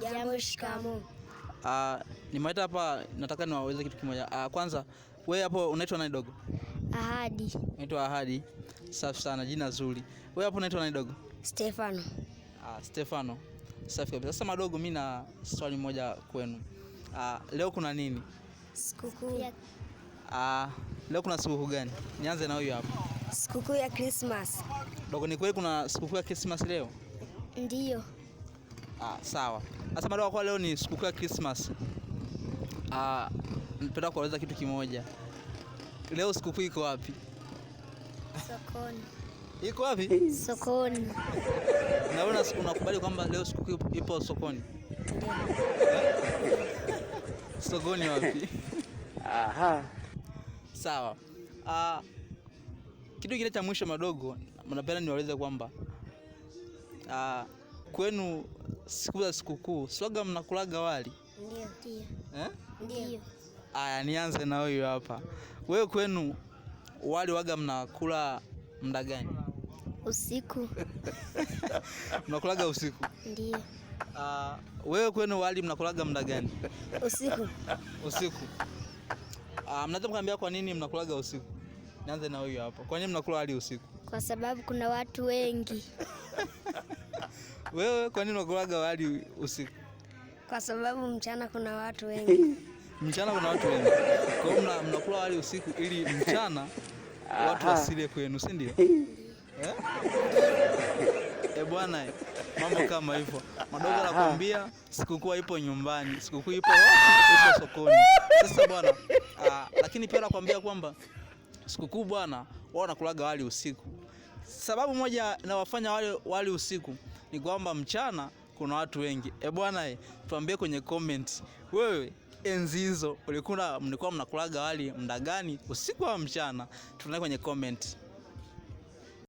Jambo, shikamoo. Nimeita hapa nataka niwaulize kitu kimoja. Kwanza wewe hapo unaitwa nani dogo? Ahadi. Naitwa Ahadi. Safi sana, jina zuri. Wewe hapo unaitwa nani dogo? Stefano. Stefano. Safi kabisa. Sasa madogo, mimi na swali moja kwenu. Leo kuna nini? Sikukuu. Leo kuna sikukuu gani? Nianze na huyu hapa. Sikukuu ya Christmas. Dogo, ni kweli kuna sikukuu ya Christmas leo? Ndiyo. Sawa. Sasa madogo, kwa leo ni sikukuu ya Christmas. Napenda kueleza kitu kimoja. Leo sikukuu iko wapi? Sokoni. Iko wapi? Sokoni. Na wewe unakubali kwamba leo sikukuu ipo sokoni? Ndiyo. Sokoni wapi? Sawa. Kitu kile cha mwisho madogo, mnapenda niwaeleze kwamba kwenu siku za sikukuu slogan mnakulaga wali? Ndiyo. Ndiyo. Nianze na huyu hapa. Wewe kwenu wali waga mnakula muda gani? Usiku. Mnakulaga usiku? Ndiyo. Wewe kwenu wali mnakulaga muda gani? Usiku. Usiku. Mnaweza kuniambia kwa nini mnakulaga usiku? Nianze na huyu hapa. Kwa nini mnakula wali usiku? Kwa sababu kuna watu wengi. Wewe kwa nini unakulaga wali usiku? Kwa sababu mchana kuna watu wengi. Mchana kuna watu wengi. Kwa hiyo mnakula wali usiku ili mchana watu wasile kwenu, si ndio? Bwana, mambo kama hivyo. Madogo anakuambia sikukuu ipo nyumbani, sikukuu ipo sokoni. Sasa bwana, lakini pia anakuambia kwamba sikukuu bwana, wao wanakulaga wali usiku. Sababu moja inawafanya wali usiku ni kwamba mchana kuna watu wengi. Bwana, tuambie kwenye comment, wewe enzi hizo mlikuwa mnakulaga wali muda gani, usiku au mchana? Tunaona kwenye comment.